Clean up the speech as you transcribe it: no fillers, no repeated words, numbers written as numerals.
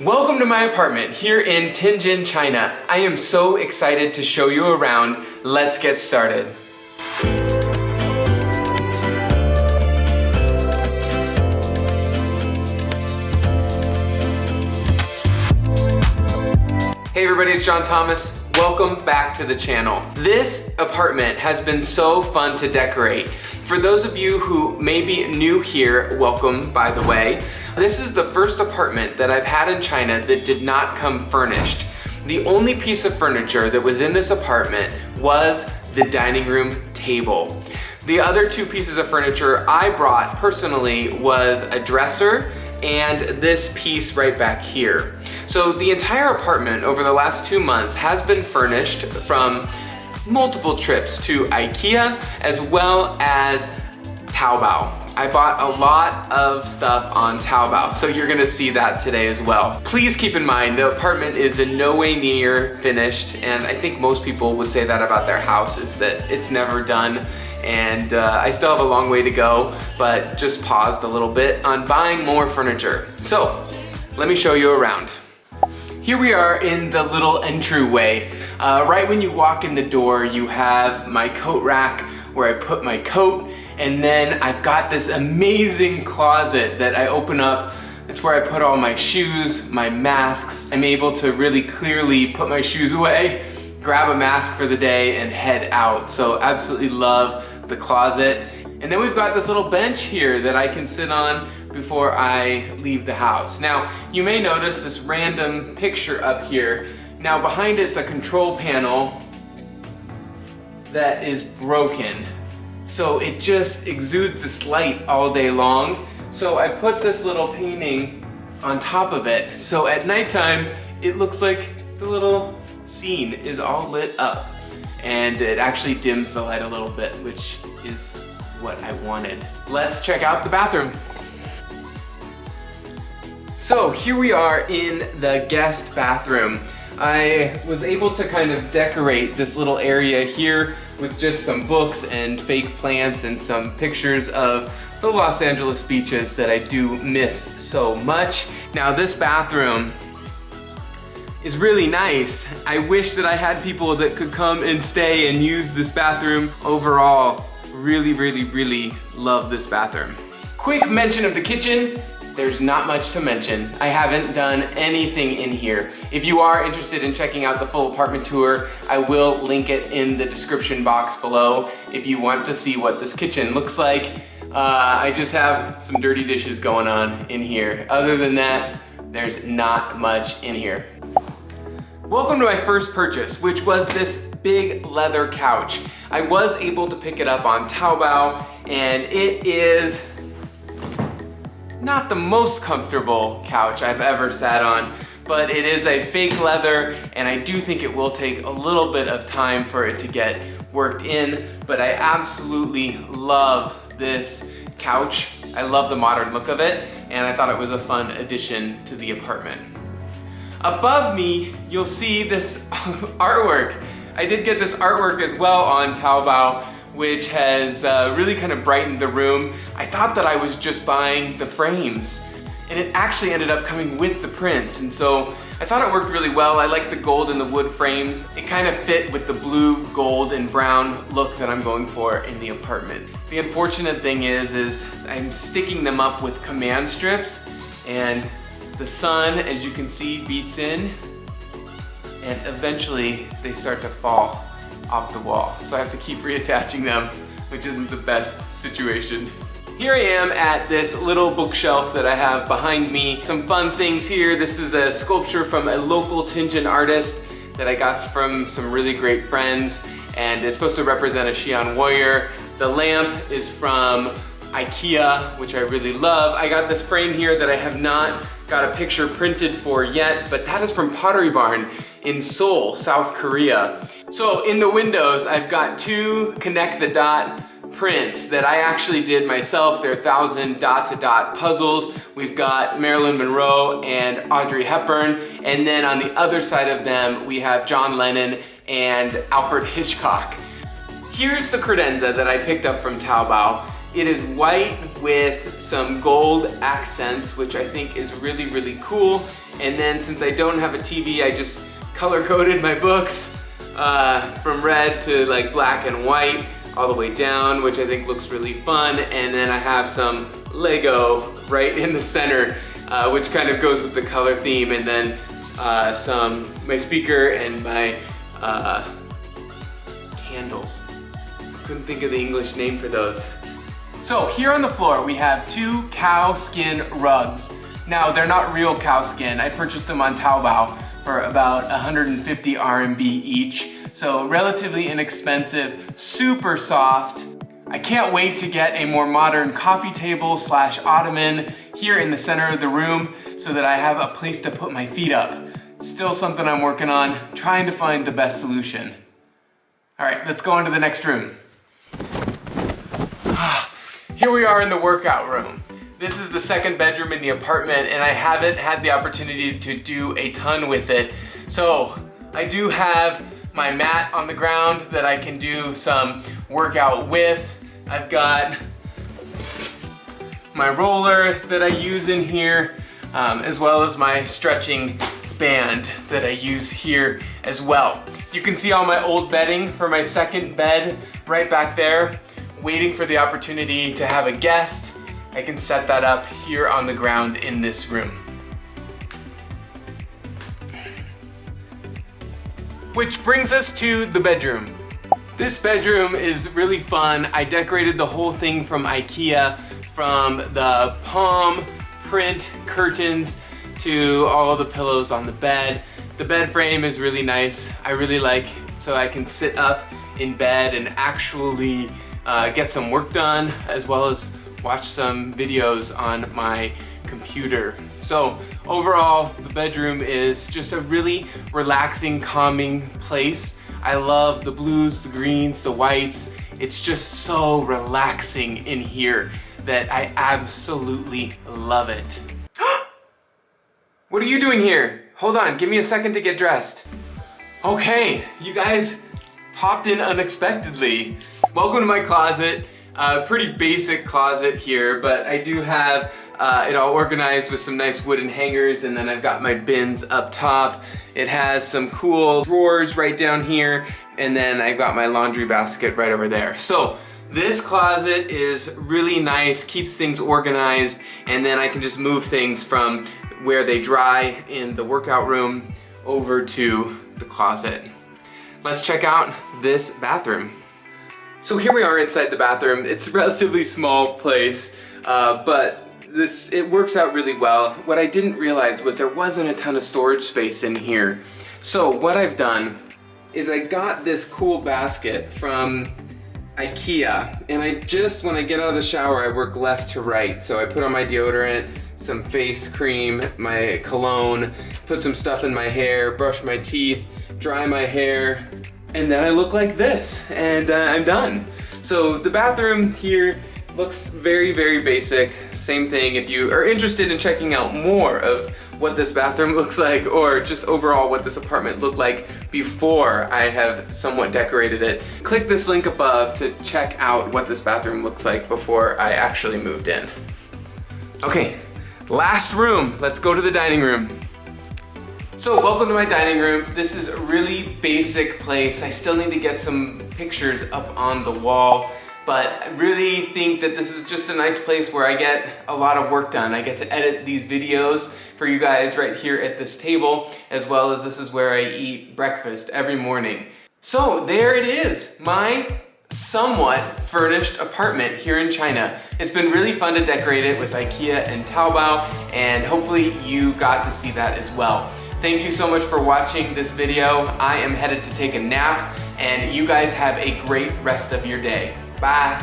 Welcome to my apartment here in Tianjin, China. I am so excited to show you around. Let's get started. Hey everybody, it's John Thomas. Welcome back to the channel. This apartment has been so fun to decorate. For those of you who may be new here, welcome by the way. This is the first apartment that I've had in China that did not come furnished. The only piece of furniture that was in this apartment was the dining room table. The other two pieces of furniture I brought personally was a dresser and this piece right back here. So the entire apartment over the last 2 months has been furnished from multiple trips to IKEA as well as TaoBao. I bought a lot of stuff on TaoBao, so you're gonna see that today as well. Please keep in mind, the apartment is in no way near finished, and I think most people would say that about their house, is that it's never done. And I still have a long way to go, but just paused a little bit on buying more furniture. So, let me show you around. Here we are in the little entryway. Right when you walk in the door, you have my coat rack where I put my coat, and then I've got this amazing closet that I open up. It's where I put all my shoes, my masks. I'm able to really clearly put my shoes away, grab a mask for the day, and head out. So absolutely love the closet. And then we've got this little bench here that I can sit on before I leave the house. Now, you may notice this random picture up here. Now, behind it's a control panel that is broken. So it just exudes this light all day long. So I put this little painting on top of it. So at nighttime, it looks like the little scene is all lit up. And it actually dims the light a little bit, which is what I wanted. Let's check out the bathroom. So here we are in the guest bathroom. I was able to kind of decorate this little area here with just some books and fake plants and some pictures of the Los Angeles beaches that I do miss so much. Now this bathroom is really nice. I wish that I had people that could come and stay and use this bathroom. Overall, really love this bathroom. Quick mention of the kitchen. There's not much to mention. I haven't done anything in here. If you are interested in checking out the full apartment tour, I will link it in the description box below if you want to see what this kitchen looks like. I just have some dirty dishes going on in here. Other than that, there's not much in here. Welcome to my first purchase, which was this big leather couch. I was able to pick it up on TaoBao, and it is not the most comfortable couch I've ever sat on, but it is a fake leather, and I do think it will take a little bit of time for it to get worked in, but I absolutely love this couch. I love the modern look of it, and I thought it was a fun addition to the apartment. Above me, you'll see this artwork. I did get this artwork as well on TaoBao, which has really kind of brightened the room. I thought that I was just buying the frames, and it actually ended up coming with the prints, and so I thought it worked really well. I like the gold and the wood frames. It kind of fit with the blue, gold, and brown look that I'm going for in the apartment. The unfortunate thing is I'm sticking them up with command strips, and the sun, as you can see, beats in, and eventually they start to fall off the wall. So I have to keep reattaching them, which isn't the best situation. Here I am at this little bookshelf that I have behind me. Some fun things here. This is a sculpture from a local Tianjin artist that I got from some really great friends, and it's supposed to represent a Xi'an warrior. The lamp is from IKEA, which I really love. I got this frame here that I have not got a picture printed for yet, but that is from Pottery Barn in Seoul, South Korea. So in the windows, I've got two connect the dot prints that I actually did myself. They're 1,000 dot-to-dot puzzles. We've got Marilyn Monroe and Audrey Hepburn, and then on the other side of them, we have John Lennon and Alfred Hitchcock. Here's the credenza that I picked up from TaoBao. It is white with some gold accents, which I think is really, really cool. And then since I don't have a TV, I just color-coded my books from red to like black and white all the way down, which I think looks really fun. And then I have some Lego right in the center, which kind of goes with the color theme. And then my speaker and my candles. Couldn't think of the English name for those. So here on the floor we have 2 cow skin rugs. Now they're not real cow skin. I purchased them on TaoBao for about 150 RMB each. So relatively inexpensive, super soft. I can't wait to get a more modern coffee table / ottoman here in the center of the room so that I have a place to put my feet up. Still something I'm working on, trying to find the best solution. All right, let's go on to the next room. Here we are in the workout room. This is the second bedroom in the apartment and I haven't had the opportunity to do a ton with it. So I do have my mat on the ground that I can do some workout with. I've got my roller that I use in here, as well as my stretching band that I use here as well. You can see all my old bedding for my second bed right back there, waiting for the opportunity to have a guest. I can set that up here on the ground in this room. Which brings us to the bedroom. This bedroom is really fun. I decorated the whole thing from IKEA, from the palm print curtains to all the pillows on the bed. The bed frame is really nice. I really like, so I can sit up in bed and actually get some work done, as well as watch some videos on my computer. So overall, the bedroom is just a really relaxing, calming place. I love the blues, the greens, the whites. It's just so relaxing in here that I absolutely love it. What are you doing here? Hold on, give me a second to get dressed. Okay, you guys popped in unexpectedly. Welcome to my closet. Pretty basic closet here, but I do have it all organized with some nice wooden hangers, and then I've got my bins up top. It has some cool drawers right down here, and then I've got my laundry basket right over there. So this closet is really nice, keeps things organized, and then I can just move things from where they dry in the workout room over to the closet. Let's check out this bathroom. So here we are inside the bathroom. It's a relatively small place, but it works out really well. What I didn't realize was there wasn't a ton of storage space in here. So what I've done is I got this cool basket from IKEA, and when I get out of the shower, I work left to right. So I put on my deodorant, some face cream, my cologne, put some stuff in my hair, brush my teeth, dry my hair, and then I look like this, and I'm done. So the bathroom here looks very, very basic. Same thing if you are interested in checking out more of what this bathroom looks like, or just overall what this apartment looked like before I have somewhat decorated it. Click this link above to check out what this bathroom looks like before I actually moved in. Okay, last room. Let's go to the dining room. So welcome to my dining room. This is a really basic place. I still need to get some pictures up on the wall, but I really think that this is just a nice place where I get a lot of work done. I get to edit these videos for you guys right here at this table, as well as this is where I eat breakfast every morning. So there it is, my somewhat furnished apartment here in China. It's been really fun to decorate it with IKEA and TaoBao, and hopefully you got to see that as well. Thank you so much for watching this video. I am headed to take a nap, and you guys have a great rest of your day. Bye.